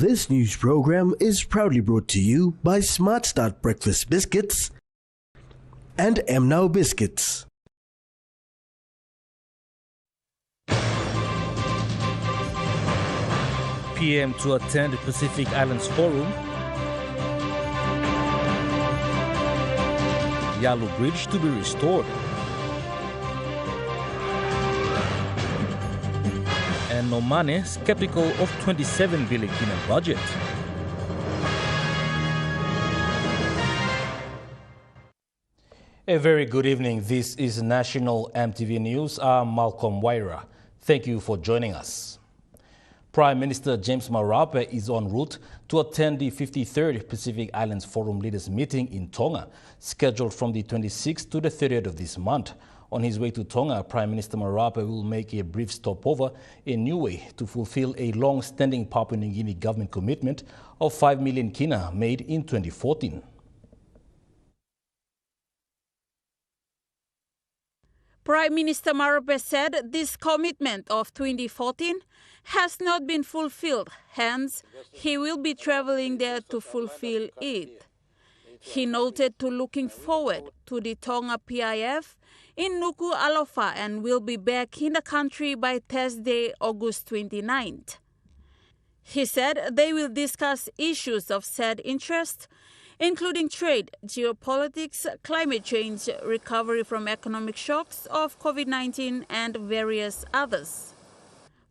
This news program is proudly brought to you by Smart Start Breakfast Biscuits and Now Biscuits. PM to attend the Pacific Islands Forum. Yalu Bridge to be restored. And Nomane skeptical of 27 billion budget. A very good evening. This is National EMTV News. I'm Malcolm Waira. Thank you for joining us. Prime Minister James Marape is en route to attend the 53rd Pacific Islands Forum Leaders Meeting in Tonga, scheduled from the 26th to the 30th of this month. On his way to Tonga, Prime Minister Marape will make a brief stopover in Niue to fulfill a long-standing Papua New Guinea government commitment of 5 million kina made in 2014. Prime Minister Marape said this commitment of 2014 has not been fulfilled, hence he will be travelling there to fulfill it. He noted to looking forward to the Tonga PIF in Nuku Alofa and will be back in the country by Thursday, August 29th. He said they will discuss issues of shared interest, including trade, geopolitics, climate change, recovery from economic shocks of COVID-19 and various others.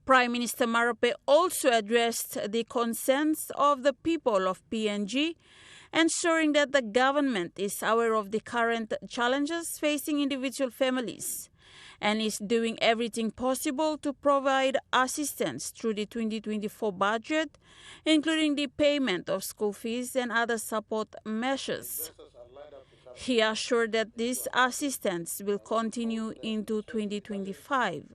Prime Minister Marape also addressed the concerns of the people of PNG, ensuring that the government is aware of the current challenges facing individual families and is doing everything possible to provide assistance through the 2024 budget, including the payment of school fees and other support measures. He assured that this assistance will continue into 2025.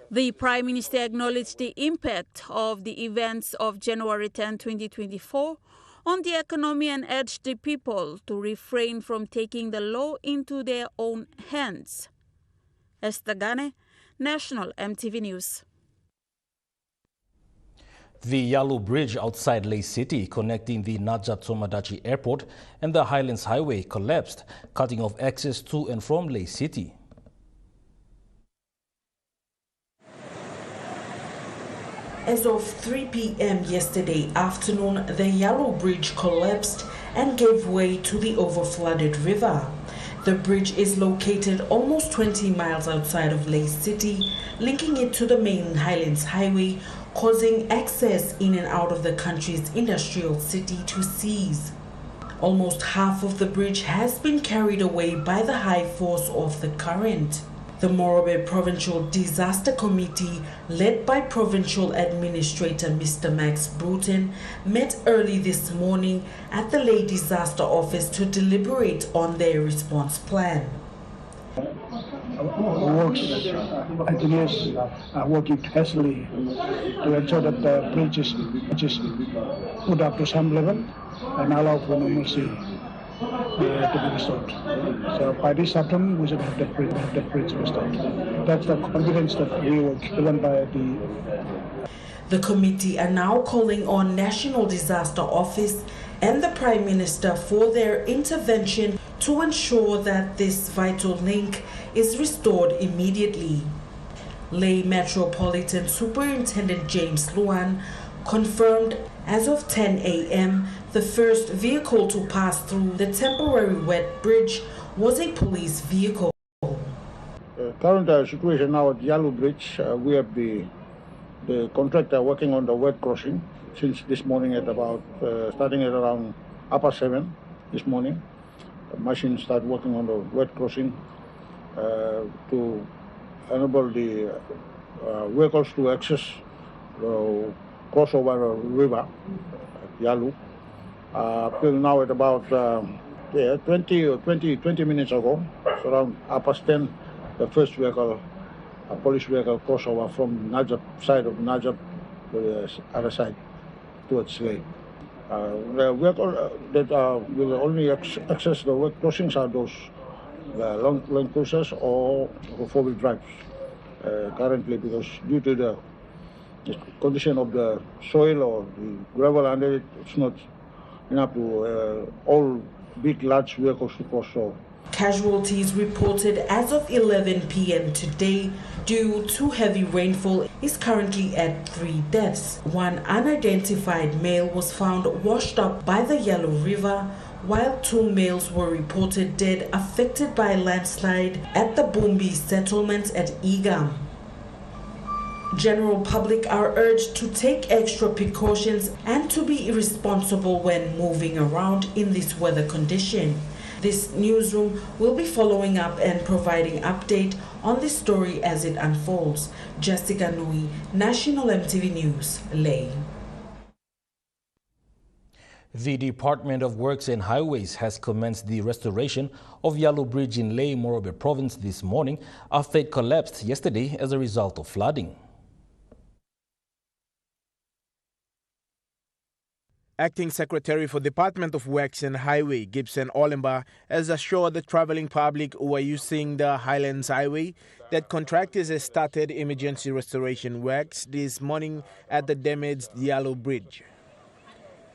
The Prime Minister acknowledged the impact of the events of January 10, 2024 on the economy and urged the people to refrain from taking the law into their own hands. Esther Gane, National EMTV News. The Yalu Bridge outside Lae City, connecting the Najat Somadachi Airport and the Highlands Highway, collapsed, cutting off access to and from Lae City. As of 3 p.m. yesterday afternoon, the Yalu Bridge collapsed and gave way to the overflooded river. The bridge is located almost 20 miles outside of Lae City, linking it to the main Highlands Highway, causing access in and out of the country's industrial city to cease. Almost half of the bridge has been carried away by the high force of the current. The Morobe Provincial Disaster Committee, led by Provincial Administrator Mr. Max Bruton, met early this morning at the Lae Disaster Office to deliberate on their response plan. Engineers are working tirelessly to ensure that the bridge is put up to some level and allow for normalcy to be restored. So by this afternoon, we should have that bridge restored. That's the confidence that we were given by The committee are now calling on National Disaster Office and the Prime Minister for their intervention to ensure that this vital link is restored immediately. Lae Metropolitan Superintendent James Luan confirmed as of 10 a.m. the first vehicle to pass through the temporary wet bridge was a police vehicle. Current situation now at Yalu Bridge, we have the contractor working on the wet crossing since this morning at about, starting at around 7:30 this morning. The machine started working on the wet crossing to enable the vehicles to access the crossover river at Yalu. Till now at about 20 minutes ago, so around 10:30, the first vehicle, a police vehicle, crossover from Najat side of Najat to the other side towards Lae. The vehicle that will only access the wet crossings are those long cruisers or four-wheel drives currently, because due to the the condition of the soil or the gravel under it, it's not enough to all big, large vehicles to cross. So Casualties reported as of 11 p.m. today due to heavy rainfall is currently at 3 deaths. One unidentified male was found washed up by the Yellow River, while 2 males were reported dead affected by a landslide at the Bumbi settlement at Igam. General public are urged to take extra precautions and to be irresponsible when moving around in this weather condition. This newsroom will be following up and providing update on this story as it unfolds. Jessica Nui, National EMTV News, Ley. The Department of Works and Highways has commenced the restoration of Yellow Bridge in Ley, Morobe Province this morning after it collapsed yesterday as a result of flooding. Acting Secretary for Department of Works and Highway, Gibson Olemba, has assured the travelling public who are using the Highlands Highway that contractors have started emergency restoration works this morning at the damaged Yellow Bridge.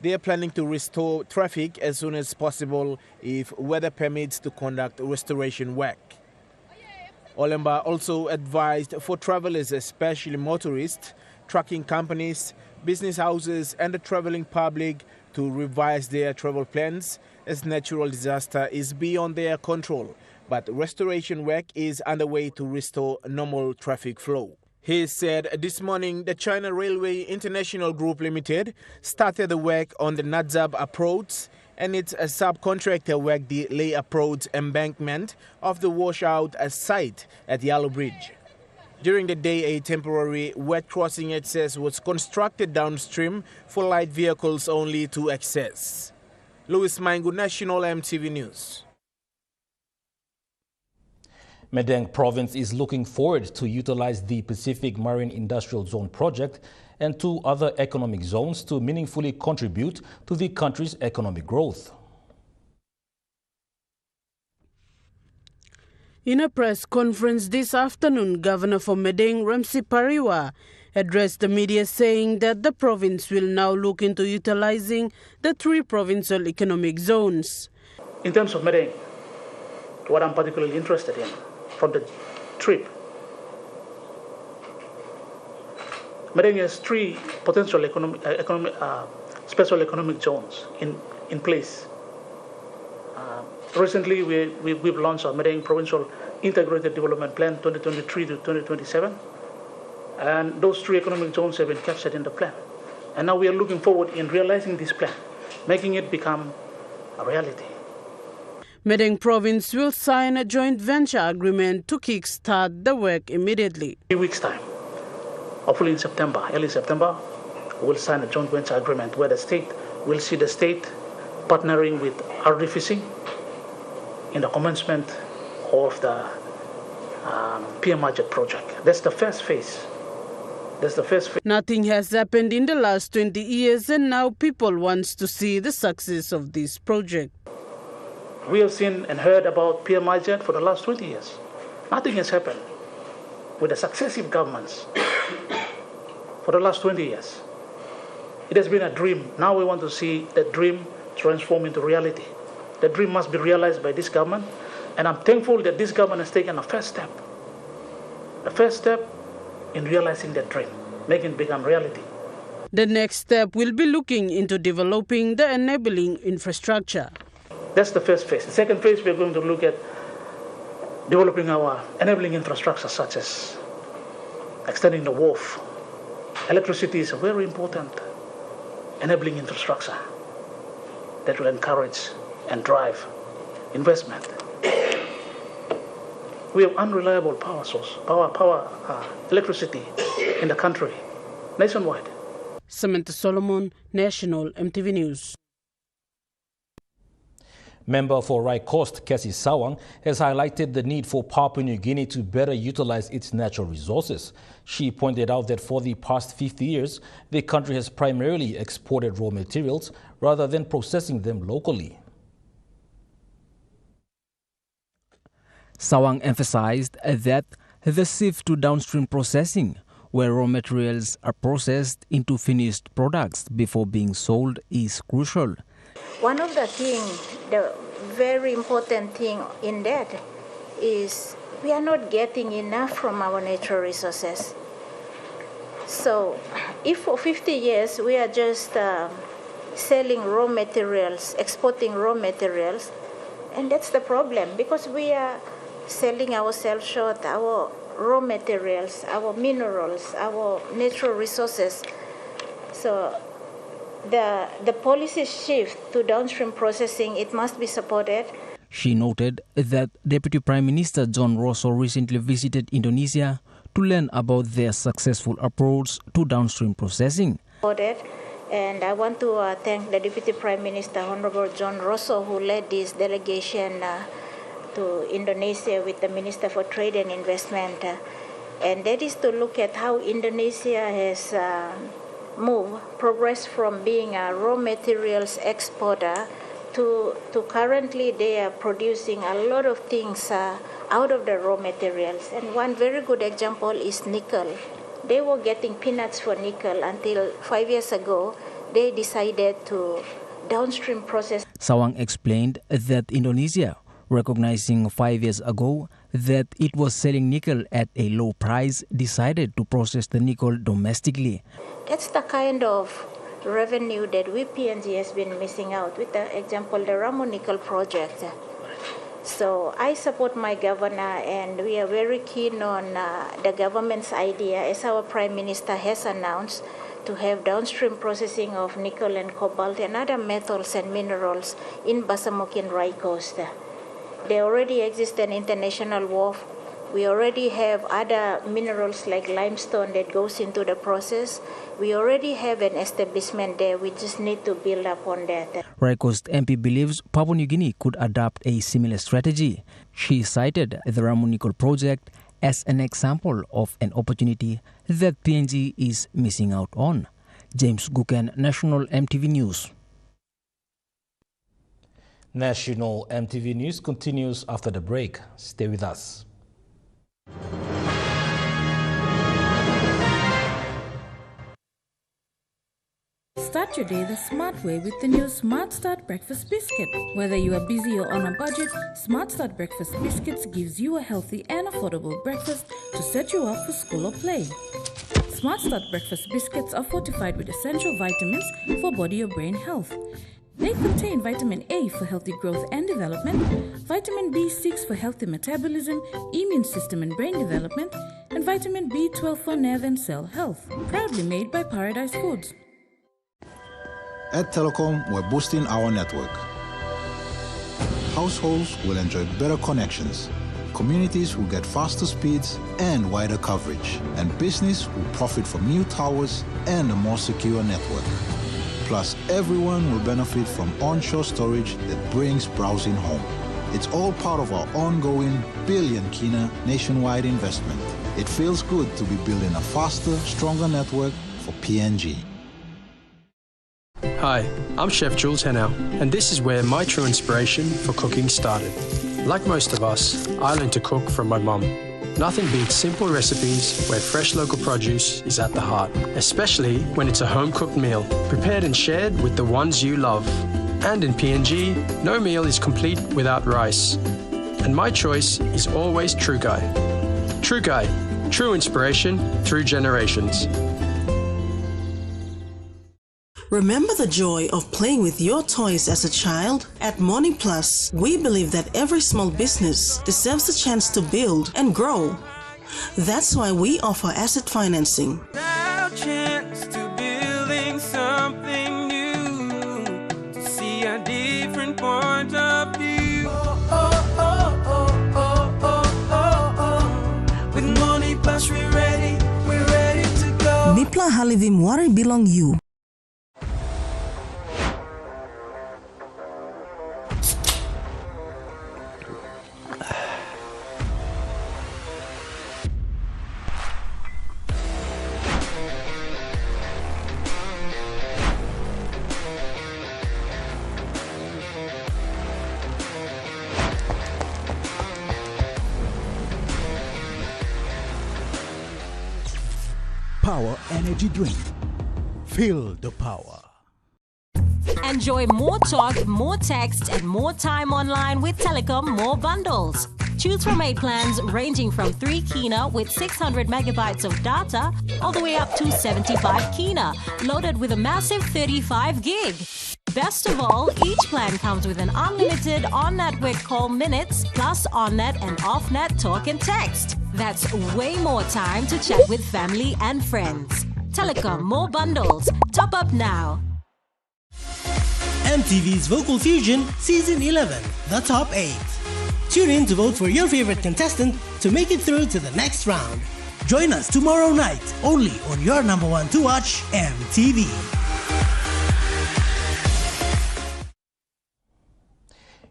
They are planning to restore traffic as soon as possible if weather permits to conduct restoration work. Olemba also advised for travellers, especially motorists, trucking companies, business houses and the travelling public to revise their travel plans as natural disaster is beyond their control, but restoration work is underway to restore normal traffic flow. He said this morning the China Railway International Group Limited started the work on the Nadzab approach and its subcontractor worked the Ley approach embankment of the washout site at Yellow Bridge. During the day, a temporary wet crossing access was constructed downstream for light vehicles only to access. Louis Maingu, National EMTV News. Madang Province is looking forward to utilize the Pacific Marine Industrial Zone project and 2 other economic zones to meaningfully contribute to the country's economic growth. In a press conference this afternoon, Governor for Madang, Ramsey Pariwa, addressed the media saying that the province will now look into utilizing the 3 provincial economic zones. In terms of Madang, what I'm particularly interested in from the trip, Madang has 3 potential special economic zones in place. Recently, we've launched our Madang Provincial Integrated Development Plan 2023 to 2027, and those 3 economic zones have been captured in the plan. And now we are looking forward in realizing this plan, making it become a reality. Madang Province will sign a joint venture agreement to kickstart the work immediately. 3 weeks' time, hopefully in September, early September, we'll sign a joint venture agreement where the state will see the state partnering with RDFC in the commencement of the PM-Budget project. That's the first phase. Nothing has happened in the last 20 years and now people want to see the success of this project. We have seen and heard about PM-Budget for the last 20 years. Nothing has happened with the successive governments for the last 20 years. It has been a dream. Now we want to see that dream transform into reality. The dream must be realized by this government, and I'm thankful that this government has taken a first step in realizing that dream, making it become reality. The next step will be looking into developing the enabling infrastructure. That's the first phase. The second phase, we're going to look at developing our enabling infrastructure, such as extending the wharf. Electricity is a very important enabling infrastructure that will encourage and drive investment. We have unreliable power source, electricity in the country, nationwide. Samantha Solomon, National EMTV News. Member for Rai Coast, Cassie Sawang, has highlighted the need for Papua New Guinea to better utilize its natural resources. She pointed out that for the past 50 years, the country has primarily exported raw materials rather than processing them locally. Sawang emphasized that the shift to downstream processing where raw materials are processed into finished products before being sold is crucial. One of the very important thing in that is we are not getting enough from our natural resources. So if for 50 years we are just selling raw materials, exporting raw materials, and that's the problem, because we are selling ourselves short, our raw materials, our minerals, our natural resources. So the policy shift to downstream processing, it must be supported. She noted that Deputy Prime Minister John Rosso recently visited Indonesia to learn about their successful approach to downstream processing. And I want to thank the Deputy Prime Minister, Honorable John Rosso, who led this delegation to Indonesia with the Minister for Trade and Investment. And that is to look at how Indonesia has progressed from being a raw materials exporter to currently they are producing a lot of things out of the raw materials. And one very good example is nickel. They were getting peanuts for nickel until 5 years ago. They decided to downstream process. Sawang explained that Indonesia, recognizing 5 years ago that it was selling nickel at a low price, decided to process the nickel domestically. That's the kind of revenue that we PNG has been missing out with the example, the Ramo Nickel project. So I support my governor, and we are very keen on the government's idea, as our Prime Minister has announced, to have downstream processing of nickel and cobalt and other metals and minerals in Basamukin Rai Coast. There already exists an international wharf. We already have other minerals like limestone that goes into the process. We already have an establishment there. We just need to build up on that. Rai Coast MP believes Papua New Guinea could adopt a similar strategy. She cited the Ramo Nickel project as an example of an opportunity that PNG is missing out on. James Guken, National EMTV News. National EMTV News continues after the break. Stay with us. Start your day the smart way with the new Smart Start Breakfast Biscuit. Whether you are busy or on a budget, Smart Start Breakfast Biscuits gives you a healthy and affordable breakfast to set you up for school or play. Smart Start Breakfast Biscuits are fortified with essential vitamins for body or brain health. They contain vitamin A for healthy growth and development, vitamin B6 for healthy metabolism, immune system and brain development, and vitamin B12 for nerve and cell health. Proudly made by Paradise Foods. At Telecom, we're boosting our network. Households will enjoy better connections. Communities will get faster speeds and wider coverage. And business will profit from new towers and a more secure network. Plus, everyone will benefit from onshore storage that brings browsing home. It's all part of our ongoing billion kina nationwide investment. It feels good to be building a faster, stronger network for PNG. Hi, I'm Chef Jules Henao, and this is where my true inspiration for cooking started. Like most of us, I learned to cook from my mum. Nothing beats simple recipes where fresh local produce is at the heart, especially when it's a home-cooked meal, prepared and shared with the ones you love. And in PNG, no meal is complete without rice. And my choice is always Trukai. Trukai, true inspiration through generations. Remember the joy of playing with your toys as a child? At Morning Plus, we believe that every small business deserves a chance to build and grow. That's why we offer asset financing. Now chance to building something new, to see a different point of view. With Morning Plus, we're ready to go. Mipla Halivim Wari Bilong You. energy drink. Feel the power. Enjoy more talk, more text, and more time online with Telecom More Bundles. Choose from 8 plans ranging from 3 kina with 600 megabytes of data all the way up to 75 kina, loaded with a massive 35 gig. Best of all, each plan comes with an unlimited on-network call minutes plus on-net and off-net talk and text. That's way more time to chat with family and friends. Telecom More Bundles. Top up now. MTV's Vocal Fusion Season 11, The Top 8. Tune in to vote for your favorite contestant to make it through to the next round. Join us tomorrow night, only on your number one to watch, MTV.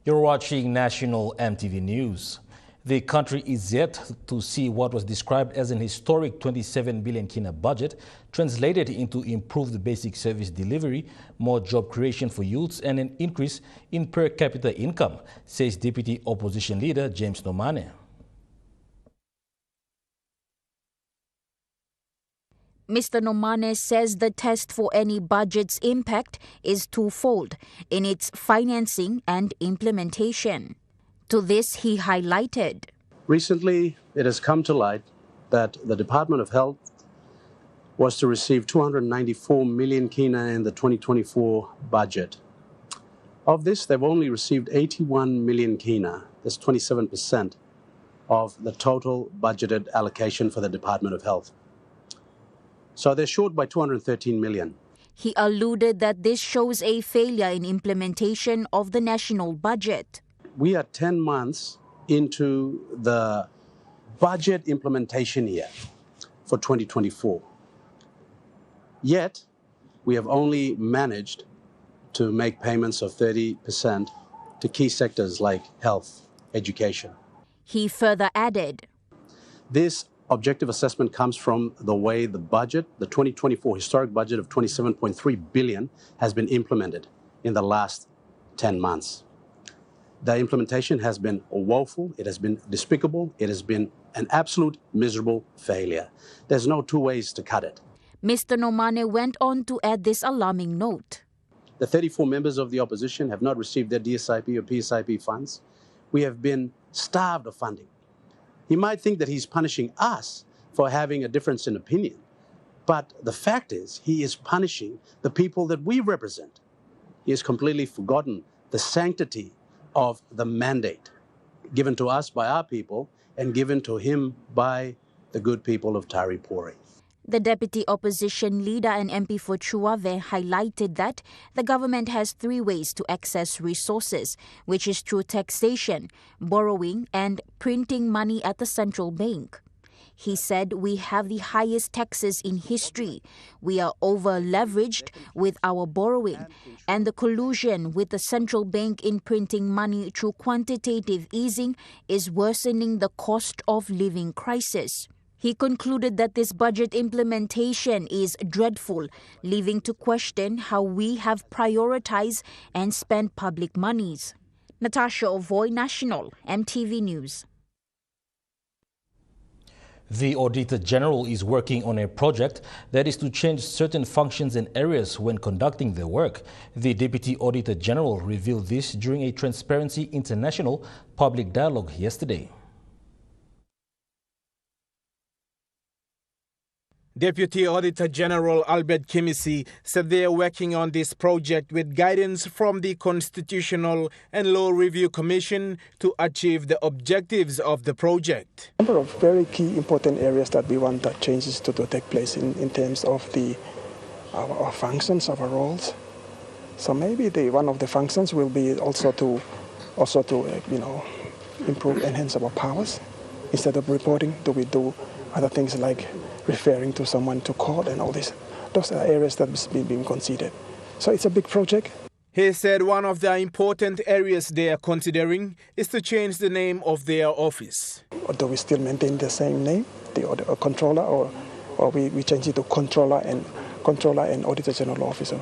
You're watching National MTV News. The country is yet to see what was described as an historic 27 billion kina budget translated into improved basic service delivery, more job creation for youths, and an increase in per capita income, says Deputy Opposition Leader James Nomane. Mr. Nomane says the test for any budget's impact is twofold in its financing and implementation. To this, he highlighted. Recently, it has come to light that the Department of Health was to receive 294 million kina in the 2024 budget. Of this, they've only received 81 million kina. That's 27% of the total budgeted allocation for the Department of Health. So they're short by 213 million. He alluded that this shows a failure in implementation of the national budget. We are 10 months into the budget implementation year for 2024. Yet, we have only managed to make payments of 30% to key sectors like health, education. He further added, this objective assessment comes from the way the budget, the 2024 historic budget of 27.3 billion, has been implemented in the last 10 months. The implementation has been woeful, it has been despicable, it has been an absolute miserable failure. There's no two ways to cut it. Mr. Nomane went on to add this alarming note. The 34 members of the opposition have not received their DSIP or PSIP funds. We have been starved of funding. He might think that he's punishing us for having a difference in opinion, but the fact is he is punishing the people that we represent. He has completely forgotten the sanctity of the mandate given to us by our people and given to him by the good people of Taripuri. The Deputy Opposition Leader and MP for Chuave highlighted that the government has 3 ways to access resources, which is through taxation, borrowing, and printing money at the central bank. He said we have the highest taxes in history. We are over-leveraged with our borrowing, and the collusion with the central bank in printing money through quantitative easing is worsening the cost of living crisis. He concluded that this budget implementation is dreadful, leaving to question how we have prioritized and spent public monies. Natasha Ovoy, National, MTV News. The Auditor General is working on a project that is to change certain functions and areas when conducting their work. The Deputy Auditor General revealed this during a Transparency International public dialogue yesterday. Deputy Auditor General Albert Kimisi said they are working on this project with guidance from the Constitutional and Law Review Commission to achieve the objectives of the project. A number of very key important areas that we want that changes to take place in terms of our functions, our roles. So maybe one of the functions will be also to improve, enhance our powers. Instead of reporting, do we do other things like referring to someone to court and all this. Those are areas that is being considered. So it's a big project. He said one of the important areas they are considering is to change the name of their office. Or do we still maintain the same name, the controller, or we change it to controller and Auditor General Officer?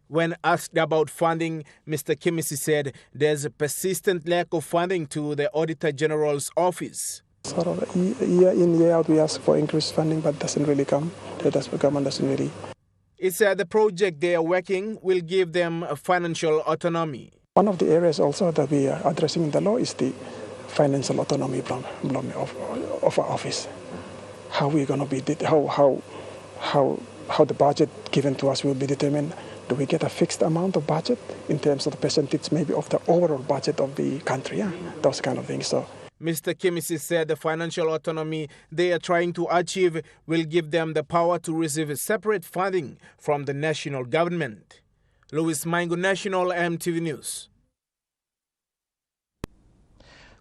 When asked about funding, Mr. Kimisi said there's a persistent lack of funding to the Auditor General's office. Sort of year in, year out, we ask for increased funding, but doesn't really come. The government doesn't really. It's the project they are working will give them a financial autonomy. One of the areas also that we are addressing in the law is the financial autonomy of our office. How we're going to be, how the budget given to us will be determined. Do we get a fixed amount of budget in terms of the percentage maybe of the overall budget of the country? Yeah? Those kind of things. So, Mr. Kimisi said the financial autonomy they are trying to achieve will give them the power to receive separate funding from the national government. Louis Maingo, National EMTV News.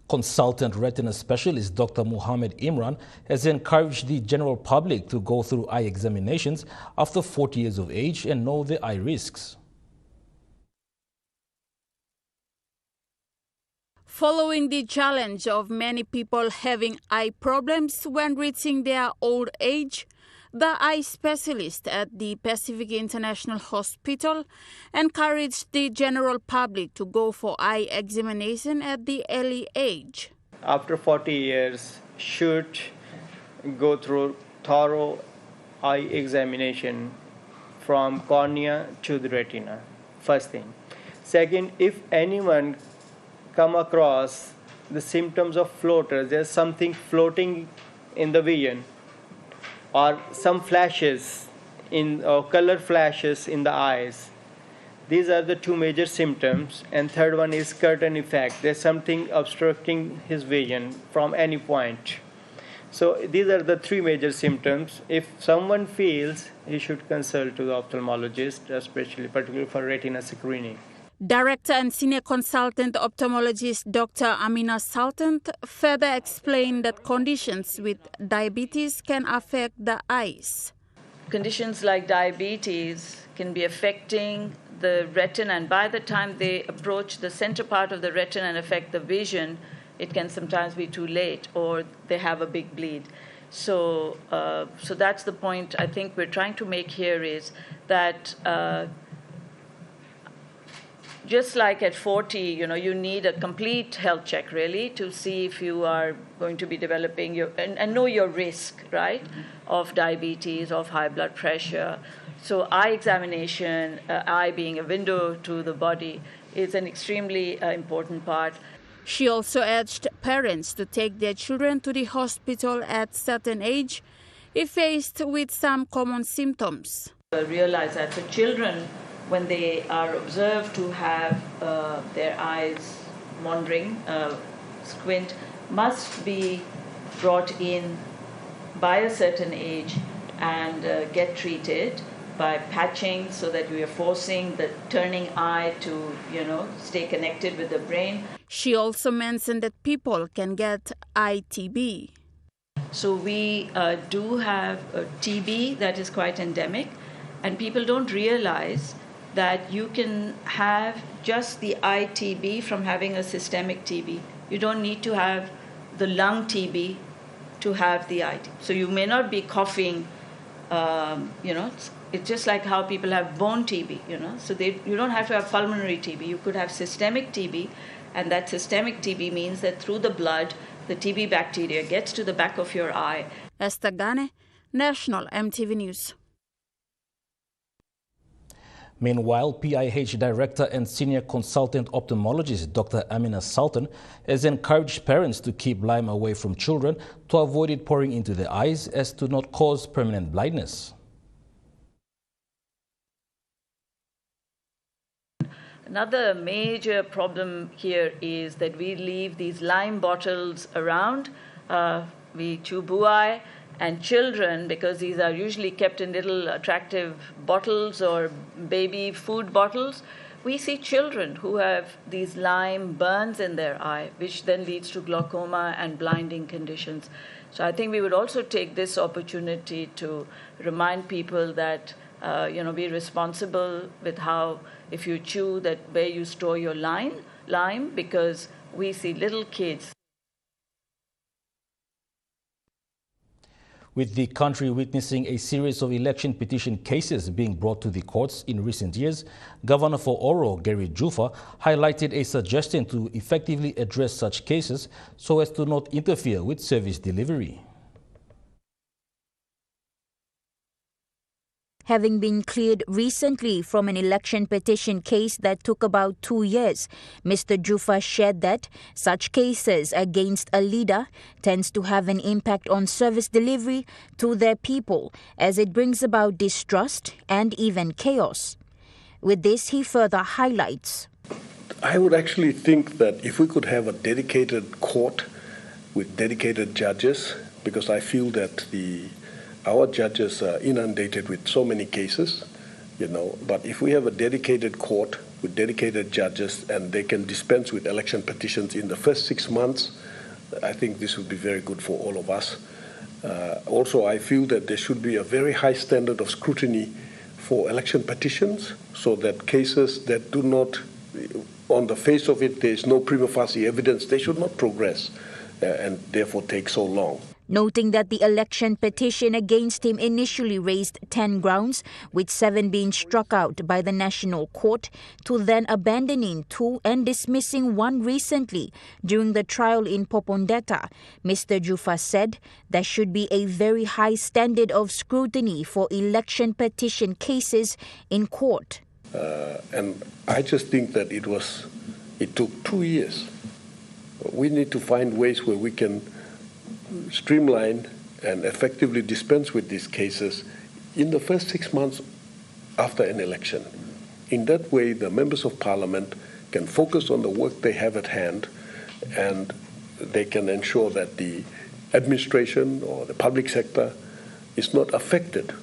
Consultant retina specialist Dr. Muhammad Imran has encouraged the general public to go through eye examinations after 40 years of age and know the eye risks. Following the challenge of many people having eye problems when reaching their old age, the eye specialist at the Pacific International Hospital encouraged the general public to go for eye examination at the early age. After 40 years, should go through thorough eye examination from cornea to the retina, first thing. Second, if anyone come across the symptoms of floaters, there's something floating in the vision, or some flashes or color flashes in the eyes. These are the two major symptoms. And third one is curtain effect. There's something obstructing his vision from any point. So these are the three major symptoms. If someone feels, he should consult to the ophthalmologist, particularly for retina screening. Director and Senior Consultant Ophthalmologist Dr. Amina Sultan further explained that conditions with diabetes can affect the eyes. Conditions like diabetes can be affecting the retina, and by the time they approach the center part of the retina and affect the vision, it can sometimes be too late, or they have a big bleed. So that's the point I think we're trying to make here, is that just like at 40, you need a complete health check, really, to see if you are going to be developing and know your risk, right, of diabetes, of high blood pressure. So eye examination, eye being a window to the body, is an extremely important part. She also urged parents to take their children to the hospital at certain age if faced with some common symptoms. Realize that for children, when they are observed to have their eyes wandering, squint, must be brought in by a certain age and get treated by patching, so that we are forcing the turning eye to, stay connected with the brain. She also mentioned that people can get eye TB. So we do have a TB that is quite endemic, and people don't realize that you can have just the eye TB from having a systemic TB. You don't need to have the lung TB to have the eye TB. So you may not be coughing, it's just like how people have bone TB, So you don't have to have pulmonary TB. You could have systemic TB, and that systemic TB means that through the blood, the TB bacteria gets to the back of your eye. Esther Gane, National EMTV News. Meanwhile, PIH Director and Senior Consultant Ophthalmologist Dr. Amina Sultan has encouraged parents to keep lime away from children to avoid it pouring into their eyes as to not cause permanent blindness. Another major problem here is that we leave these lime bottles around. We chew buai, and children, because these are usually kept in little attractive bottles or baby food bottles, we see children who have these lime burns in their eye, which then leads to glaucoma and blinding conditions. So I think we would also take this opportunity to remind people that, be responsible with how, if you chew, that where you store your lime, because we see little kids. With the country witnessing a series of election petition cases being brought to the courts in recent years, Governor for Oro, Gary Jufa, highlighted a suggestion to effectively address such cases so as to not interfere with service delivery. Having been cleared recently from an election petition case that took about 2 years, Mr. Jufa shared that such cases against a leader tends to have an impact on service delivery to their people, as it brings about distrust and even chaos. With this, he further highlights. I would actually think that if we could have a dedicated court with dedicated judges, because I feel that our judges are inundated with so many cases, but if we have a dedicated court with dedicated judges and they can dispense with election petitions in the first 6 months, I think this would be very good for all of us. Also, I feel that there should be a very high standard of scrutiny for election petitions so that cases that do not, on the face of it, there is no prima facie evidence, they should not progress and therefore take so long. Noting that the election petition against him initially raised 10 grounds, with 7 being struck out by the National Court, to then abandoning 2 and dismissing 1 recently during the trial in Popondetta, Mr. Jufa said there should be a very high standard of scrutiny for election petition cases in court. And I just think that it took 2 years. We need to find ways where we can streamline and effectively dispense with these cases in the first 6 months after an election. In that way, the members of parliament can focus on the work they have at hand, and they can ensure that the administration or the public sector is not affected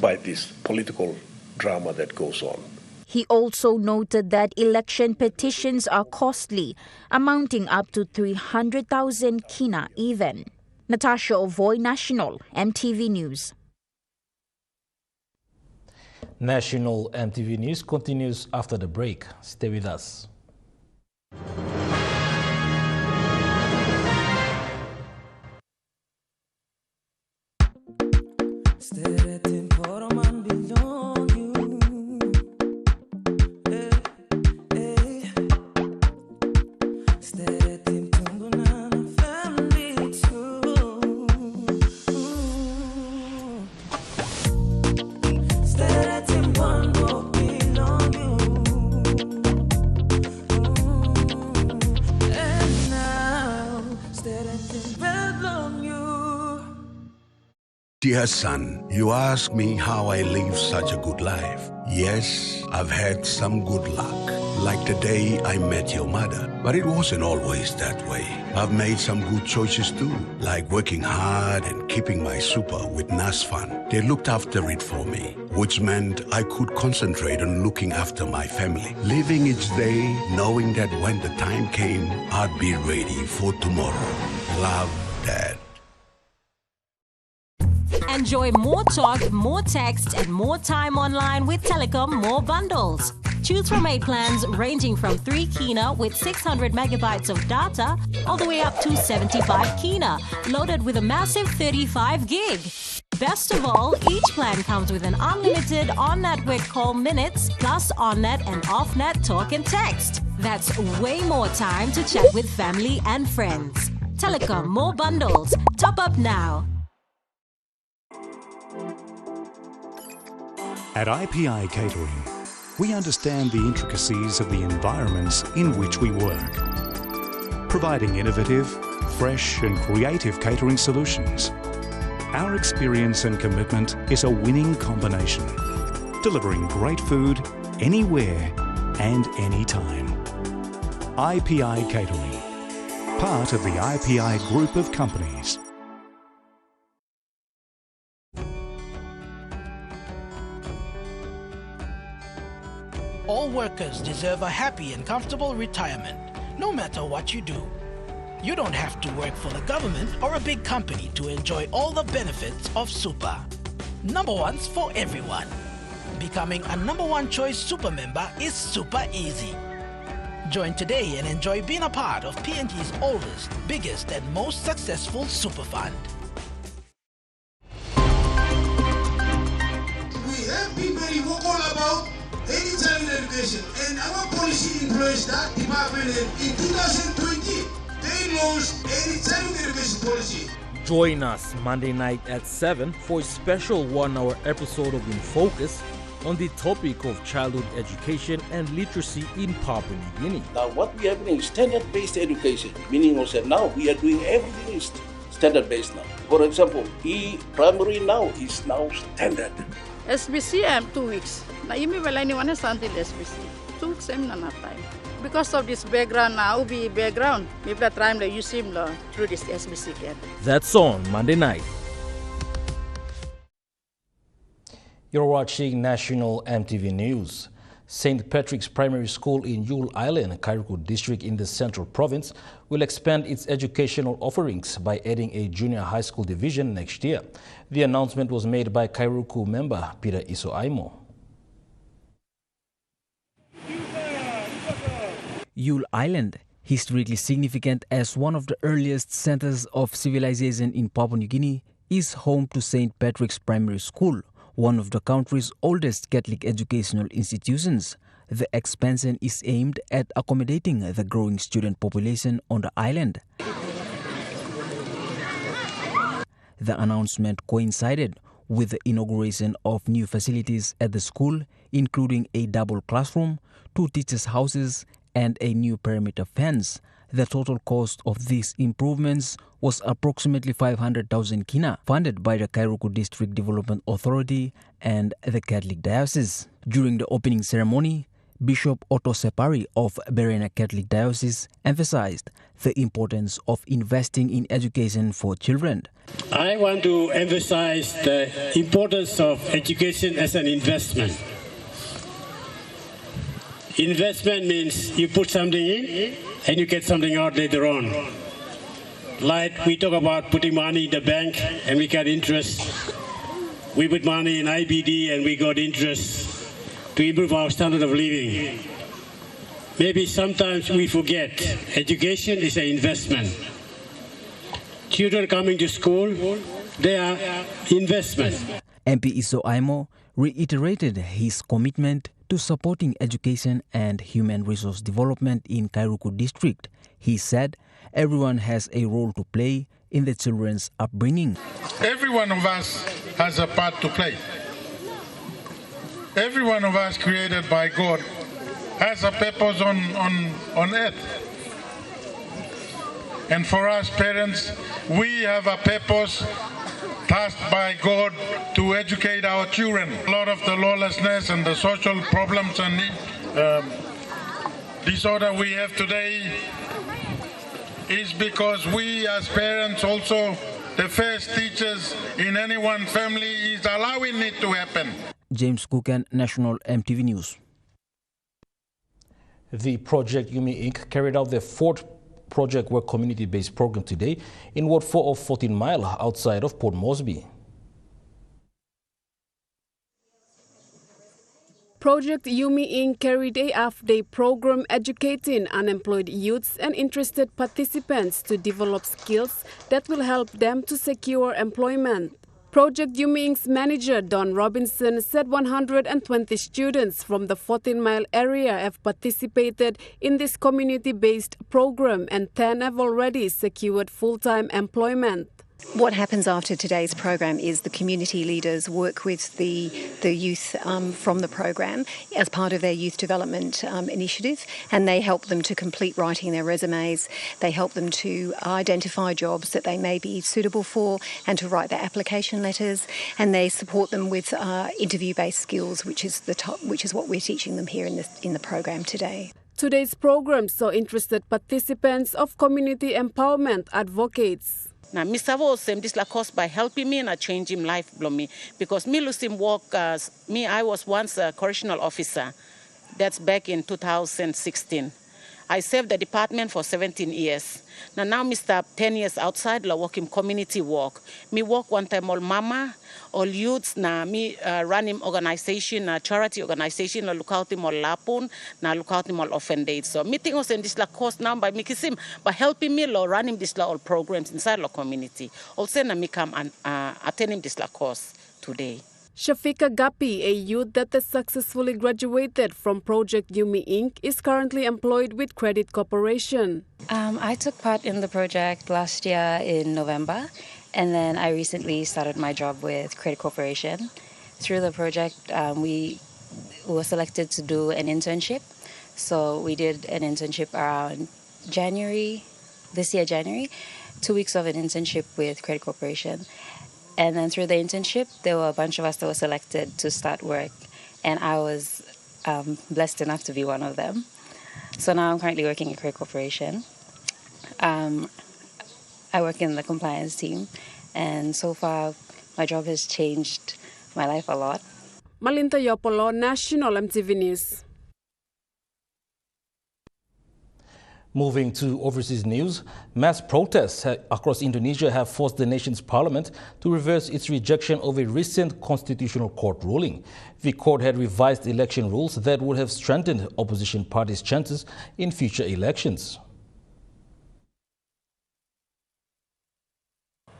by this political drama that goes on. He also noted that election petitions are costly, amounting up to 300,000 kina even. Natasha Ovoy, National EMTV News. National EMTV News continues after the break. Stay with us. Dear son, you ask me how I live such a good life. Yes, I've had some good luck, like the day I met your mother. But it wasn't always that way. I've made some good choices too, like working hard and keeping my super with NASFAN. They looked after it for me, which meant I could concentrate on looking after my family. Living each day, knowing that when the time came, I'd be ready for tomorrow. Love, Dad. Enjoy more talk, more text, and more time online with Telecom More Bundles. Choose from 8 plans ranging from 3 kina with 600 megabytes of data all the way up to 75 kina, loaded with a massive 35 gig. Best of all, each plan comes with an unlimited on-network call minutes plus on-net and off-net talk and text. That's way more time to chat with family and friends. Telecom More Bundles. Top up now. At IPI Catering, we understand the intricacies of the environments in which we work, providing innovative, fresh and creative catering solutions. Our experience and commitment is a winning combination, delivering great food anywhere and anytime. IPI Catering, part of the IPI group of companies. All workers deserve a happy and comfortable retirement, no matter what you do. You don't have to work for the government or a big company to enjoy all the benefits of Super. Number ones for everyone. Becoming a number 1 choice Super member is super easy. Join today and enjoy being a part of PNG's oldest, biggest and most successful Super Fund. education, and our policy employs that department. In 2020, they launched a child education policy. Join us Monday night at 7 for a special 1-hour episode of In Focus on the topic of childhood education and literacy in Papua New Guinea. Now what we have is standard-based education, meaning also now we are doing everything is standard-based now. For example, primary now is now standard. SBC, I'm 2 weeks. Na imi wala ni wana until SBC. 2 weeks I'm na time. Because of this background now, be background. Maybe that time that you see through this SBC camp. That's on Monday night. You're watching National EMTV News. St. Patrick's Primary School in Yule Island, Kairuku District in the Central Province, will expand its educational offerings by adding a junior high school division next year. The announcement was made by Kairuku member Peter Iso-Aimo. Yule Island, historically significant as one of the earliest centers of civilization in Papua New Guinea, is home to St. Patrick's Primary School, one of the country's oldest Catholic educational institutions. The expansion is aimed at accommodating the growing student population on the island. The announcement coincided with the inauguration of new facilities at the school, including a double classroom, 2 teachers' houses, and a new perimeter fence. The total cost of these improvements was approximately 500,000 kina, funded by the Kairuku District Development Authority and the Catholic Diocese. During the opening ceremony, Bishop Otto Separi of Berena Catholic Diocese emphasized the importance of investing in education for children. I want to emphasize the importance of education as an investment. Investment means you put something in and you get something out later on. Like we talk about putting money in the bank and we get interest. We put money in IBD and we got interest to improve our standard of living. Maybe sometimes we forget education is an investment. Children coming to school, they are investment. MP Iso-Aimo reiterated his commitment to supporting education and human resource development in Kairuku District. He said everyone has a role to play in the children's upbringing. Every one of us has a part to play. Every one of us created by God has a purpose on earth. And for us parents, we have a purpose tasked by God to educate our children. A lot of the lawlessness and the social problems and disorder we have today is because we as parents also, the first teachers in any one family, is allowing it to happen. James Cookan, National EMTV News. The Project Yumi Inc. carried out their 4th project work community-based program today in Ward 4 of 14 Mile outside of Port Moresby. Project Yumi Inc. carried a half-day program educating unemployed youths and interested participants to develop skills that will help them to secure employment. Project Yumi Inc.'s manager Don Robinson said 120 students from the 14 Mile area have participated in this community-based program and 10 have already secured full-time employment. What happens after today's program is the community leaders work with the youth from the program as part of their youth development initiative, and they help them to complete writing their resumes. They help them to identify jobs that they may be suitable for and to write their application letters, and they support them with interview-based skills, which is what we're teaching them here in the program today. Today's program saw interested participants of community empowerment advocates. Now, Mr. Vosem, this la course by helping me and changing life below me, because me losing work, I was once a correctional officer. That's back in 2016. I served the department for 17 years. Now Mr. 10 years outside, la work in community work. Me work one time all mama, all youths, na me running organization, charity organization, la look out him all lapun, na look out him all offended. So meeting us in this la course now by making him, by helping me la running this la all programs inside la community. Also na me come and attending this la course today. Shafika Gapi, a youth that has successfully graduated from Project Yumi Inc., is currently employed with Credit Corporation. I took part in the project last year in November, and then I recently started my job with Credit Corporation. Through the project, we were selected to do an internship. So we did an internship around January, 2 weeks of an internship with Credit Corporation. And then through the internship, there were a bunch of us that were selected to start work. And I was blessed enough to be one of them. So now I'm currently working at Credit Corporation. I work in the compliance team. And so far, my job has changed my life a lot. Malinta Yopolo, National EMTV News. Moving to overseas news, mass protests across Indonesia have forced the nation's parliament to reverse its rejection of a recent constitutional court ruling. The court had revised election rules that would have strengthened opposition parties' chances in future elections.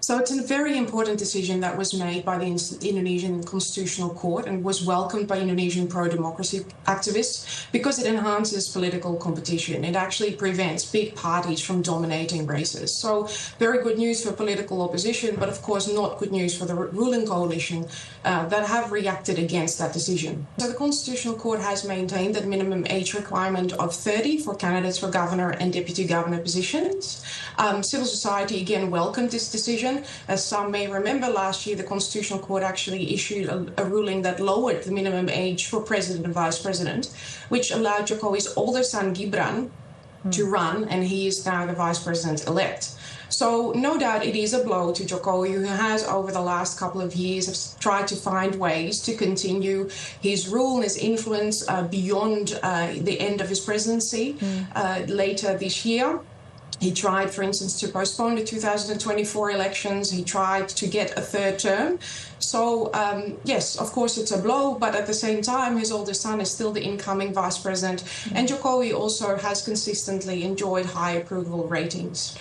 So it's a very important decision that was made by the Indonesian Constitutional Court and was welcomed by Indonesian pro-democracy activists because it enhances political competition. It actually prevents big parties from dominating races. So very good news for political opposition, but of course not good news for the ruling coalition that have reacted against that decision. So the Constitutional Court has maintained that minimum age requirement of 30 for candidates for governor and deputy governor positions. Civil society again welcomed this decision. As some may remember, last year the Constitutional Court actually issued a ruling that lowered the minimum age for president and vice president, which allowed Jokowi's older son Gibran to run, and he is now the vice president-elect. So no doubt it is a blow to Jokowi, who has over the last couple of years tried to find ways to continue his rule and his influence beyond the end of his presidency later this year. He tried, for instance, to postpone the 2024 elections. He tried to get a third term. So, yes, of course, it's a blow, but at the same time, his older son is still the incoming vice president. And Jokowi also has consistently enjoyed high approval ratings.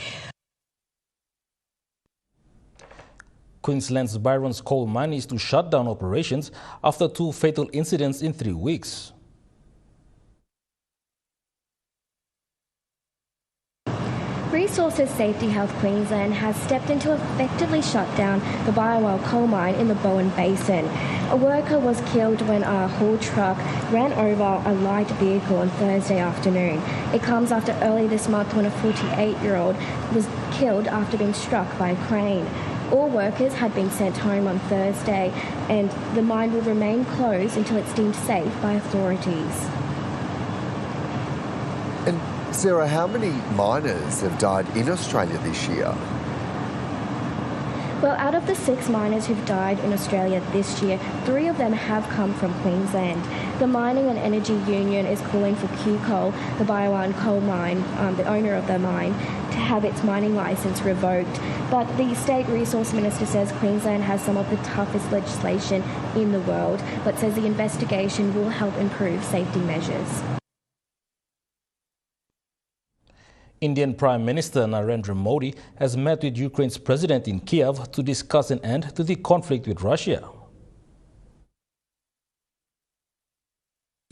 Queensland's Byron's coal mine is to shut down operations after 2 fatal incidents in 3 weeks. Resources Safety Health Queensland has stepped in to effectively shut down the Biowell coal mine in the Bowen Basin. A worker was killed when a haul truck ran over a light vehicle on Thursday afternoon. It comes after early this month when a 48-year-old was killed after being struck by a crane. All workers had been sent home on Thursday, and the mine will remain closed until it's deemed safe by authorities. And Sarah, how many miners have died in Australia this year? Well, out of the 6 miners who've died in Australia this year, 3 of them have come from Queensland. The Mining and Energy Union is calling for Q-Coal, the Biowell coal mine, the owner of the mine, to have its mining licence revoked. But the State Resource Minister says Queensland has some of the toughest legislation in the world, but says the investigation will help improve safety measures. Indian Prime Minister Narendra Modi has met with Ukraine's president in Kiev to discuss an end to the conflict with Russia.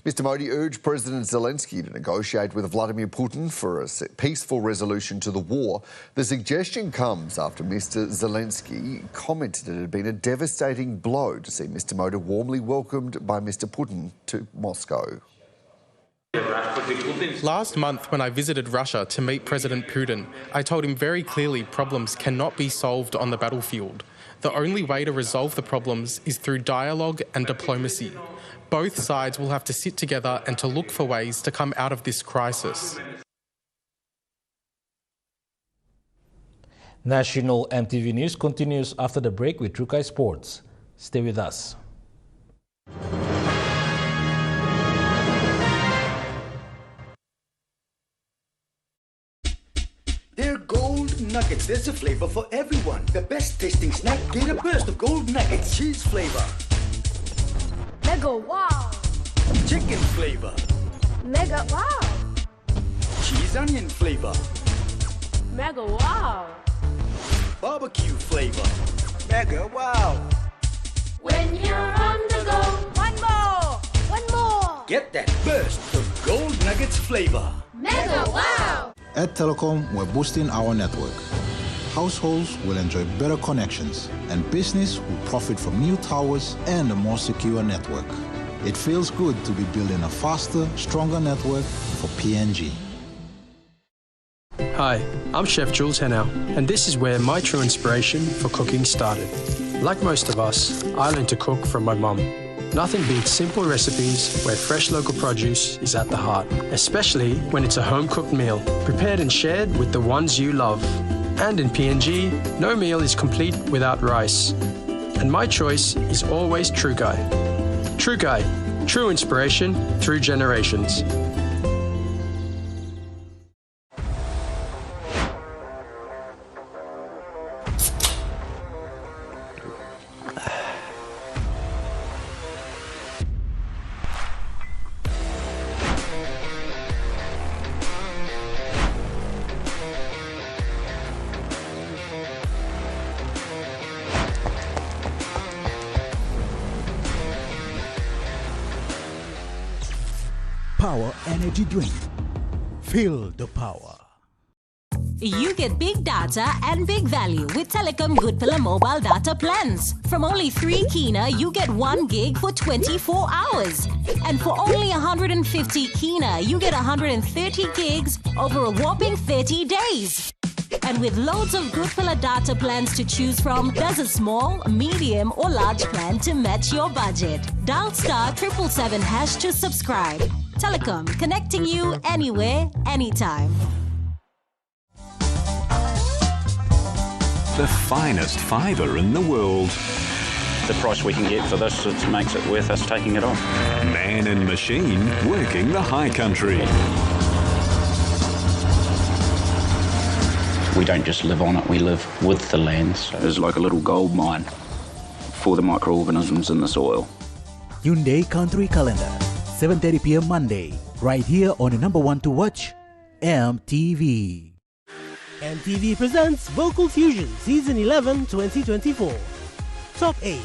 Mr. Modi urged President Zelensky to negotiate with Vladimir Putin for a peaceful resolution to the war. The suggestion comes after Mr. Zelensky commented it had been a devastating blow to see Mr. Modi warmly welcomed by Mr. Putin to Moscow. Last month, when I visited Russia to meet President Putin, I told him very clearly problems cannot be solved on the battlefield. The only way to resolve the problems is through dialogue and diplomacy. Both sides will have to sit together and to look for ways to come out of this crisis. National EMTV News continues after the break with Trukai Sports. Stay with us. They're gold nuggets. There's a flavor for everyone. The best tasting snack. Get a burst of gold nuggets. Cheese flavor. Mega wow. Chicken flavor. Mega wow. Cheese onion flavor. Mega wow. Barbecue flavor. Mega wow. When you're on the go. One more. One more. Get that burst of Gold Nuggets flavor. Mega wow. At Telecom, we're boosting our network. Households will enjoy better connections, and business will profit from new towers and a more secure network. It feels good to be building a faster, stronger network for PNG. Hi, I'm Chef Jules Henao, and this is where my true inspiration for cooking started. Like most of us, I learned to cook from my mum. Nothing beats simple recipes where fresh local produce is at the heart, especially when it's a home-cooked meal, prepared and shared with the ones you love. And in PNG, no meal is complete without rice. And my choice is always True Guy. True Guy, true inspiration through generations. Power energy drink. Feel the power. You get big data and big value with Telecom Goodpilla mobile data plans. From only 3 kina, you get 1 gig for 24 hours. And for only 150 kina, you get 130 gigs over a whopping 30 days. And with loads of Goodpilla data plans to choose from, there's a small, medium or large plan to match your budget. Dial *777# to subscribe. Telecom, connecting you anywhere, anytime. The finest fibre in the world. The price we can get for this, it makes it worth us taking it on. Man and machine working the high country. We don't just live on it, we live with the land. So it's like a little gold mine for the microorganisms in the soil. Hyundai Country Calendar, 7:30 p.m. Monday, right here on the #1 to watch, EMTV. EMTV presents Vocal Fusion Season 11 2024. Top 8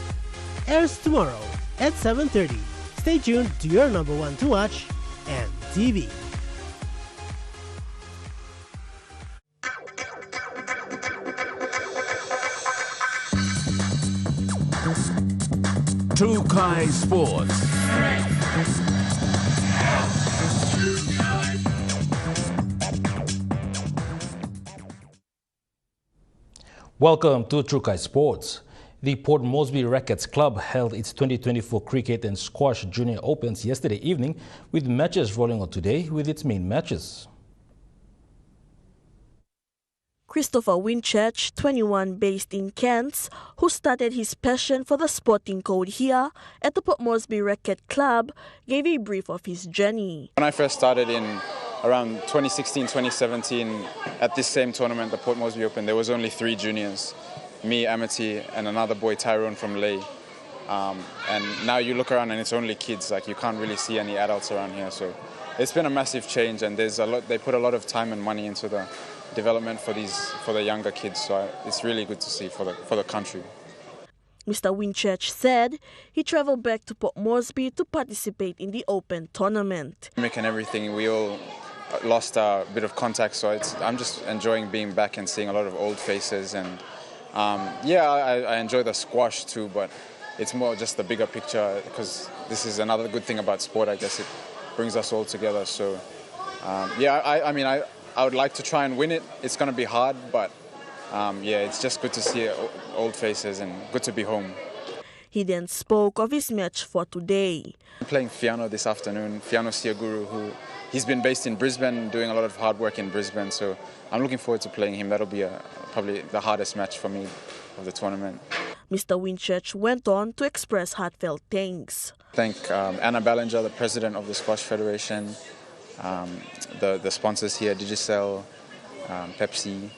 airs tomorrow at 7:30. Stay tuned to your #1 to watch, EMTV. Trukai Sports. Welcome to Trukai Sports. The Port Moresby Rackets Club held its 2024 Cricket and Squash Junior Opens yesterday evening, with matches rolling on today with its main matches. Christopher Winchurch, 21, based in Kent, who started his passion for the sporting code here at the Port Moresby Racket Club, gave a brief of his journey. When I first started in around 2016, 2017, at this same tournament, the Port Moresby Open, there was only 3 juniors, me, Amity, and another boy, Tyrone from Ley. And now you look around and it's only kids, like you can't really see any adults around here. So it's been a massive change, and there's a lot. They put a lot of time and money into the development for the younger kids. So it's really good to see for the country. Mr. Winchurch said he travelled back to Port Moresby to participate in the Open tournament. And everything, we all lost a bit of contact, so I'm just enjoying being back and seeing a lot of old faces. And I enjoy the squash too, but it's more just the bigger picture, because this is another good thing about sport. I guess it brings us all together. So I would like to try and win it. It's going to be hard, but it's just good to see old faces and good to be home. He then spoke of his match for today. I'm playing Fiano this afternoon, Fiano Siaguru, he's been based in Brisbane, doing a lot of hard work in Brisbane, so I'm looking forward to playing him. That'll be probably the hardest match for me of the tournament. Mr. Winchurch went on to express heartfelt thanks. Thank Anna Ballinger, the president of the Squash Federation, the sponsors here, Digicel, Pepsi,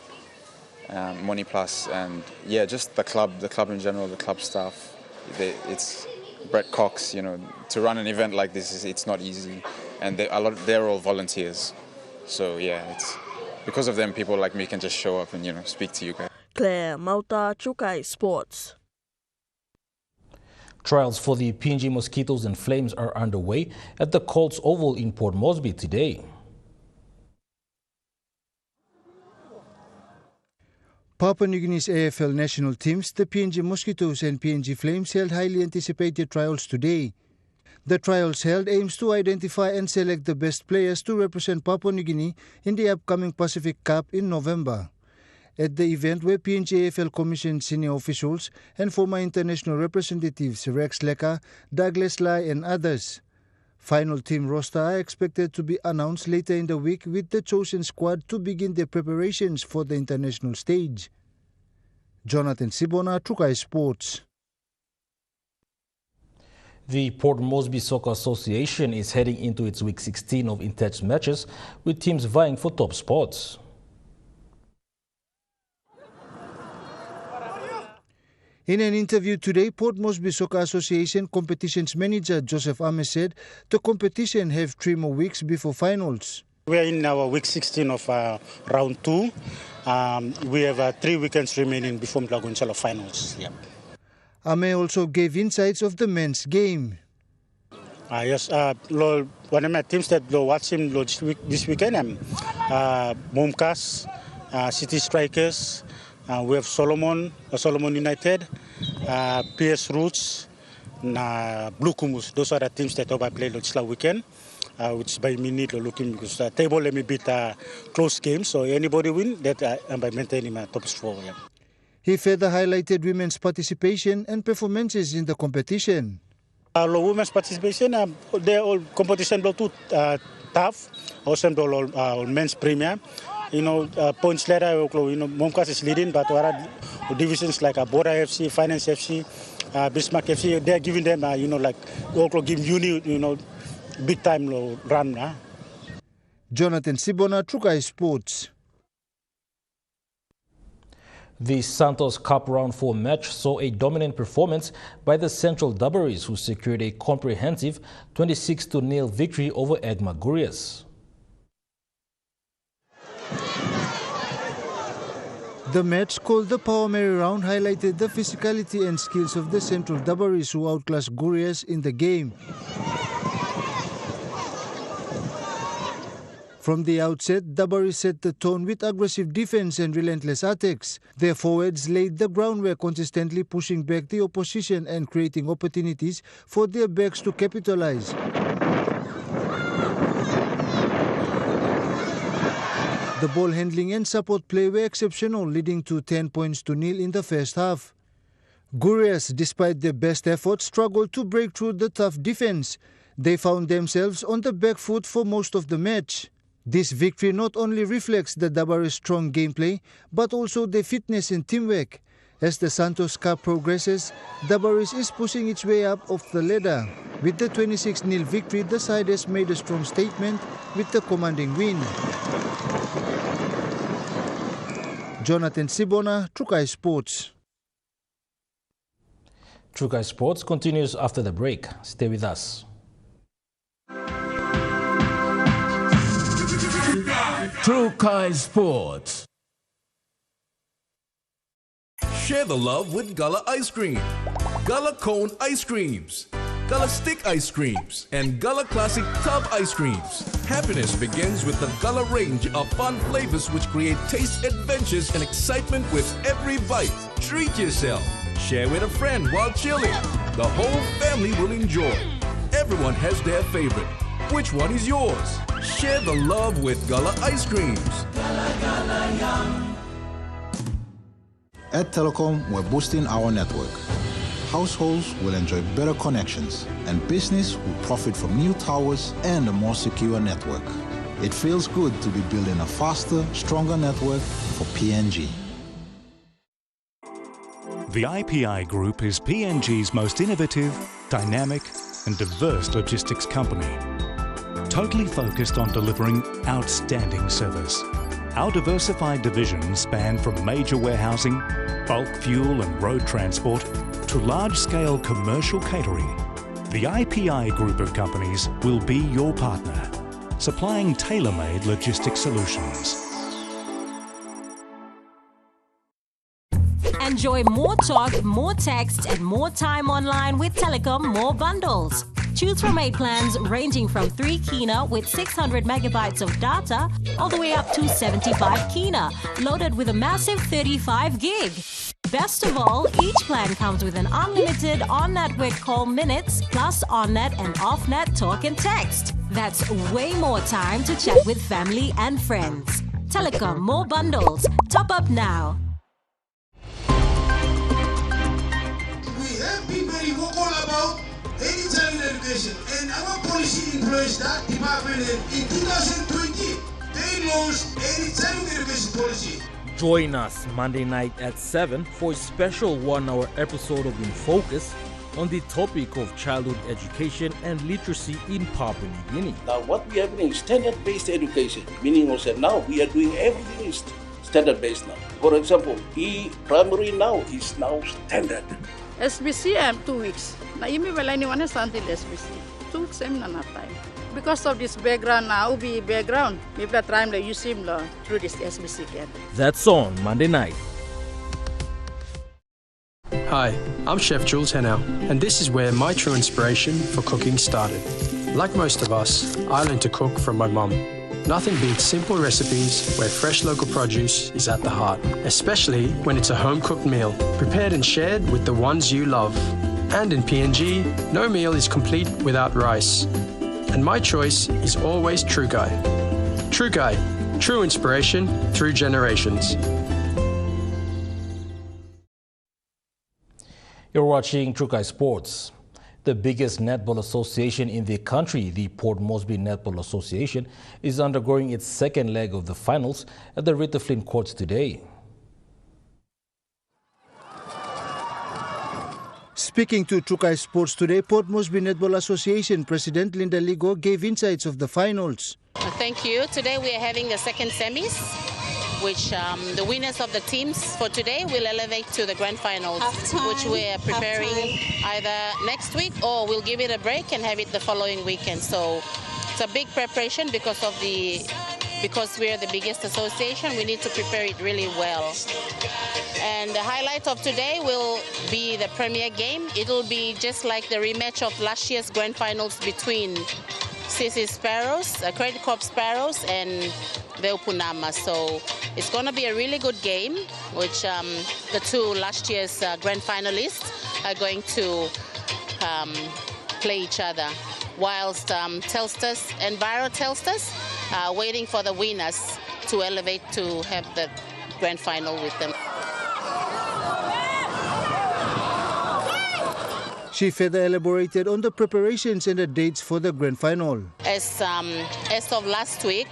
Moniplus, and just the club in general, the club staff. It's Brett Cox, to run an event like this, it's not easy, and they're all volunteers. So it's because of them, people like me can just show up and speak to you guys. Claire Mauta, Trukai Sports. Trials for the PNG mosquitoes and flames are underway at the Colts Oval in Port Moresby today. Papua New Guinea's AFL national teams, the PNG Mosquitoes and PNG Flames, held highly anticipated trials today. The trials held aims to identify and select the best players to represent Papua New Guinea in the upcoming Pacific Cup in November. At the event were PNG AFL Commission senior officials and former international representatives Rex Lecker, Douglas Lai and others. Final team roster are expected to be announced later in the week, with the chosen squad to begin their preparations for the international stage. Jonathan Sibona, Trukai Sports. The Port Moresby Soccer Association is heading into its week 16 of intense matches, with teams vying for top spots. In an interview today, Port Moresby Soccer Association competitions manager Joseph Ame said the competition have 3 more weeks before finals. We are in our week 16 of round 2. We have 3 weekends remaining before Mlagunsalo finals. Yep. Ame also gave insights of the men's game. Yes, one of my teams that watch him this weekend, Momkas, City Strikers. We have Solomon United, PS Roots, Blue Kumus. Those are the teams that I played this weekend, which by me looking because the table let me beat close games. So anybody win that and by maintaining my top score. Yeah. He further highlighted women's participation and performances in the competition. Women's participation, they all competition too tough. Also, all men's premier. Points later, Momkas is leading, but there are divisions like Bora FC, Finance FC, Bismarck FC. They are giving them, give big time run. Jonathan Sibona, Trukai Sports. The Santos Cup Round 4 match saw a dominant performance by the Central Dubberies, who secured a comprehensive 26-0 victory over Egma Gurias. The match, called the Power Mary Round, highlighted the physicality and skills of the Central Dubberies, who outclassed Gurias in the game. From the outset, Dubberies set the tone with aggressive defense and relentless attacks. Their forwards laid the groundwork, consistently pushing back the opposition and creating opportunities for their backs to capitalize. The ball handling and support play were exceptional, leading to 10-0 in the first half. Gurias, despite their best efforts, struggled to break through the tough defense. They found themselves on the back foot for most of the match. This victory not only reflects the Dubberies' strong gameplay, but also their fitness and teamwork. As the Santos Cup progresses, Dubberies is pushing its way up off the ladder. With the 26-0 victory, the side has made a strong statement with the commanding win. Jonathan Sibona, Trukai Sports. Trukai Sports continues after the break. Stay with us. Trukai Sports. Share the love with Gullah Ice Cream, Gullah Cone Ice Creams, Gullah Stick Ice Creams, and Gullah Classic Tub Ice Creams. Happiness begins with the Gullah range of fun flavors which create taste adventures and excitement with every bite. Treat yourself. Share with a friend while chilling. The whole family will enjoy. Everyone has their favorite. Which one is yours? Share the love with Gullah Ice Creams. Gullah, Gullah, yum. At Telecom, we're boosting our network. Households will enjoy better connections, and business will profit from new towers and a more secure network. It feels good to be building a faster, stronger network for PNG. The IPI Group is PNG's most innovative, dynamic, and diverse logistics company, totally focused on delivering outstanding service. Our diversified divisions span from major warehousing, bulk fuel and road transport, to large-scale commercial catering. The IPI Group of companies will be your partner, supplying tailor-made logistics solutions. And Enjoy more talk, more text, and more time online with Telecom More Bundles. Choose from 8 plans ranging from 3 kina with 600 megabytes of data all the way up to 75 kina, loaded with a massive 35 gig. Best of all, each plan comes with an unlimited on-network call minutes plus on-net and off-net talk and text. That's way more time to chat with family and friends. Telecom More Bundles. Top up now. We have been very vocal about any child education, and our policy employs that department. In 2020, they launched any child education policy. Join us Monday night at 7 for a special 1-hour episode of In Focus on the topic of childhood education and literacy in Papua New Guinea. Now what we have is standard-based education, meaning also now we are doing everything is standard-based now. For example, primary now is now standard. SBC, I'm 2 weeks. Na imi wala ni wana until SBC. 2 weeks I'm na time. Because of this background now, be background. Maybe that time that you see him through this SBC camp. That's on Monday night. Hi, I'm Chef Jules Henao, and this is where my true inspiration for cooking started. Like most of us, I learned to cook from my mum. Nothing beats simple recipes where fresh local produce is at the heart, especially when it's a home-cooked meal, prepared and shared with the ones you love. And in PNG, no meal is complete without rice. And my choice is always True Guy. True Guy, true inspiration through generations. You're watching True Guy Sports. The biggest netball association in the country, the Port Moresby Netball Association, is undergoing its second leg of the finals at the Rita Flynn courts today. Speaking to Trukai Sports today, Port Moresby Netball Association President Linda Ligo gave insights of the finals. Thank you. Today we are having the second semis, which the winners of the teams for today will elevate to the grand finals, which we are preparing either next week or we'll give it a break and have it the following weekend. So it's a big preparation because we are the biggest association. We need to prepare it really well. And the highlight of today will be the premier game. It will be just like the rematch of last year's grand finals between CC Sparrows, Credit Corp Sparrows, and Veupunama. So it's going to be a really good game, which the two last year's grand finalists are going to play each other, whilst Telstas and Biro Telstas are waiting for the winners to elevate to have the grand final with them. She further elaborated on the preparations and the dates for the grand final. As of last week,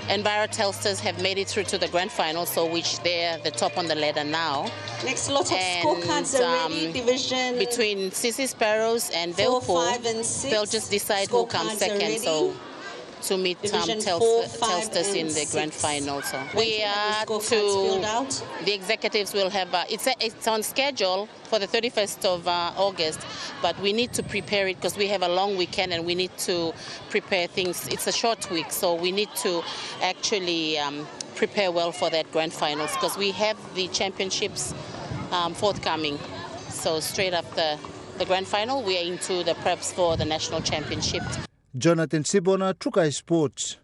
Enviro Telstas have made it through to the grand final, so which they're the top on the ladder now. Next lot of scorecards are ready. Division between CC Sparrows and Velpo, they'll just decide who comes second. So to meet Telstas in the grand final. So we are the executives will have it's on schedule for the 31st of August, but we need to prepare it because we have a long weekend and we need to prepare things. It's a short week, so we need to actually prepare well for that grand finals because we have the championships forthcoming. So straight after the grand final, we are into the preps for the national championship. Jonathan Sibona, Trukai Sports.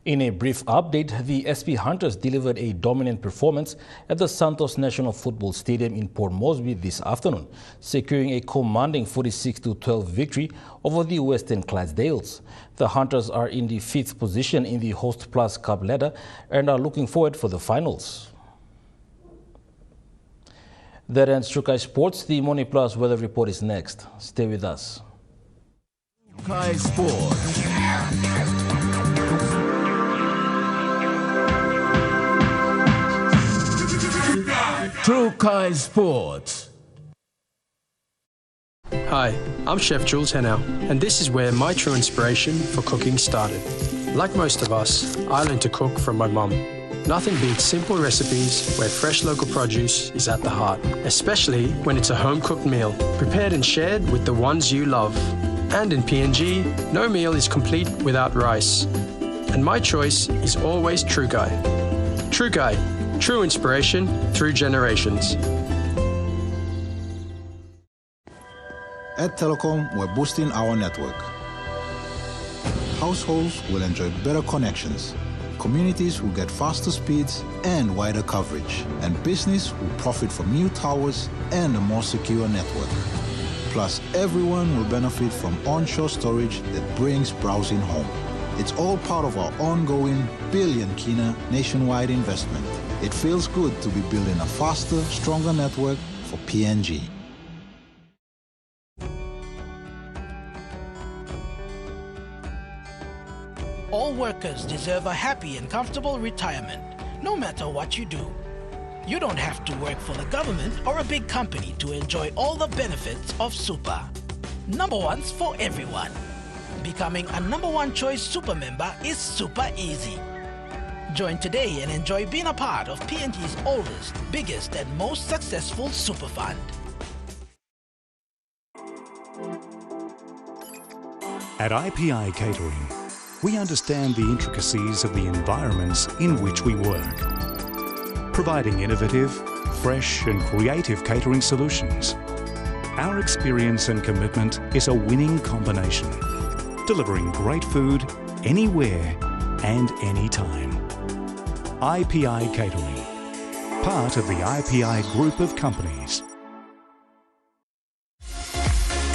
In a brief update, the SP Hunters delivered a dominant performance at the Santos National Football Stadium in Port Moresby this afternoon, securing a commanding 46-12 victory over the Western Clydesdales. The Hunters are in the 5th position in the Host Plus Cup ladder and are looking forward for the finals. That ends Trukai Sports. The Money Plus weather report is next. Stay with us. Trukai Sports. Trukai Sports. Hi, I'm Chef Jules Henao, and this is where my true inspiration for cooking started. Like most of us, I learned to cook from my mum. Nothing beats simple recipes where fresh local produce is at the heart, especially when it's a home-cooked meal, prepared and shared with the ones you love. And in PNG, no meal is complete without rice. And my choice is always True Guy. True Guide, true inspiration through generations. At Telecom, we're boosting our network. Households will enjoy better connections. Communities will get faster speeds and wider coverage. And business will profit from new towers and a more secure network. Plus, everyone will benefit from onshore storage that brings browsing home. It's all part of our ongoing billion kina nationwide investment. It feels good to be building a faster, stronger network for PNG. All workers deserve a happy and comfortable retirement, no matter what you do. You don't have to work for the government or a big company to enjoy all the benefits of Super. Number ones for everyone. Becoming a number one choice Super member is super easy. Join today and enjoy being a part of PNG's oldest, biggest and most successful Super Fund. At IPI Catering, we understand the intricacies of the environments in which we work, providing innovative, fresh and creative catering solutions. Our experience and commitment is a winning combination, delivering great food anywhere and anytime. IPI Catering, part of the IPI group of companies.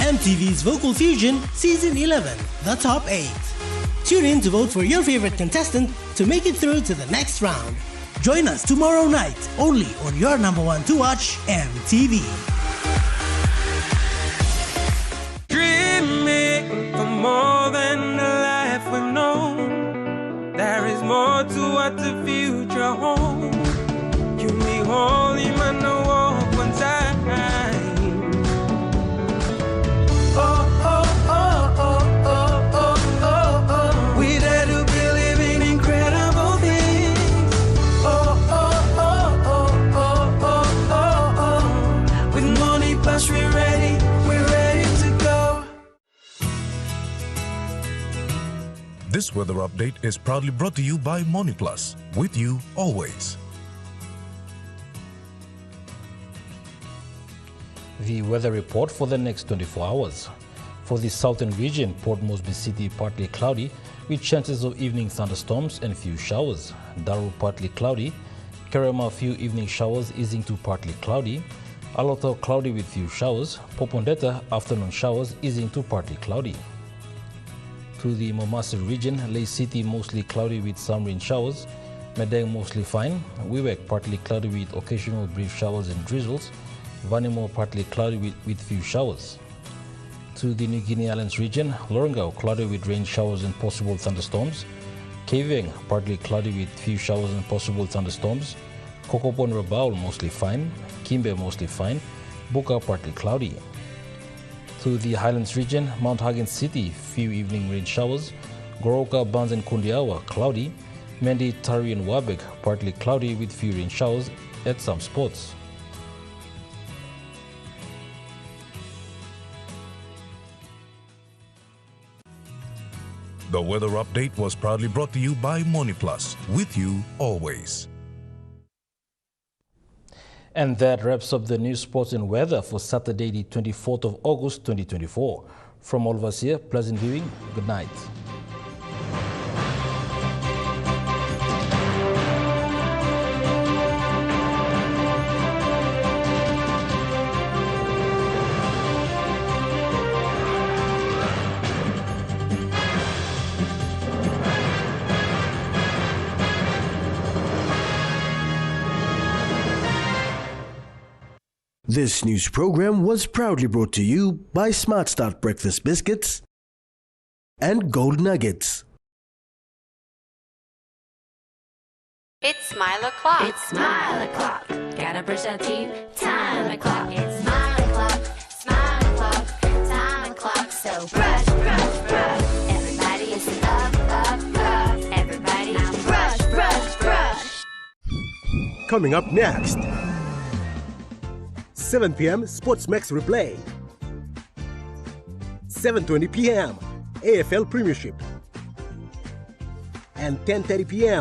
MTV's Vocal Fusion Season 11, The Top 8. Tune in to vote for your favorite contestant to make it through to the next round. Join us tomorrow night, only on your number one to watch, MTV. Dreaming for more than the life we've known. There is more to what the future holds. You need holy man to walk one time. Oh, oh, oh, oh, oh, oh, oh, oh. We dare to be living incredible things. Oh, oh, oh, oh, oh, oh, oh, oh. With money plus we're ready to go. This weather update is proudly brought to you by Money Plus, with you always. The weather report for the next 24 hours. For the southern region, Port Moresby City partly cloudy with chances of evening thunderstorms and few showers. Daru partly cloudy. Kerema few evening showers easing to partly cloudy. Aloto cloudy with few showers. Popondetta afternoon showers easing to partly cloudy. To the Momasi region, Ley City mostly cloudy with some rain showers. Madang mostly fine. Wewak partly cloudy with occasional brief showers and drizzles. Vanimo partly cloudy with few showers. To the New Guinea Islands region, Lorengau cloudy with rain showers and possible thunderstorms. Keveng partly cloudy with few showers and possible thunderstorms. Kokopon Rabaul mostly fine. Kimbe mostly fine. Buka partly cloudy. To the Highlands region, Mount Hagen City few evening rain showers. Goroka, Bans and Kundiawa cloudy. Mendi, Tari and Wabek partly cloudy with few rain showers at some spots. The weather update was proudly brought to you by Money Plus, with you always. And that wraps up the news, sports and weather for Saturday, the 24th of August, 2024. From all of us here, pleasant viewing. Good night. This news program was proudly brought to you by Smart Start Breakfast Biscuits and Gold Nuggets. It's Smile O'Clock. It's Smile O'Clock. Gotta brush our teeth. Time o'clock. It's Smile O'Clock. Smile O'Clock. Time o'clock. So brush, brush, brush. Everybody is up, up, up. Everybody now brush, brush, brush. Coming up next. 7 p.m. Sports Max Replay. 7:20 p.m. AFL Premiership. And 10:30 p.m.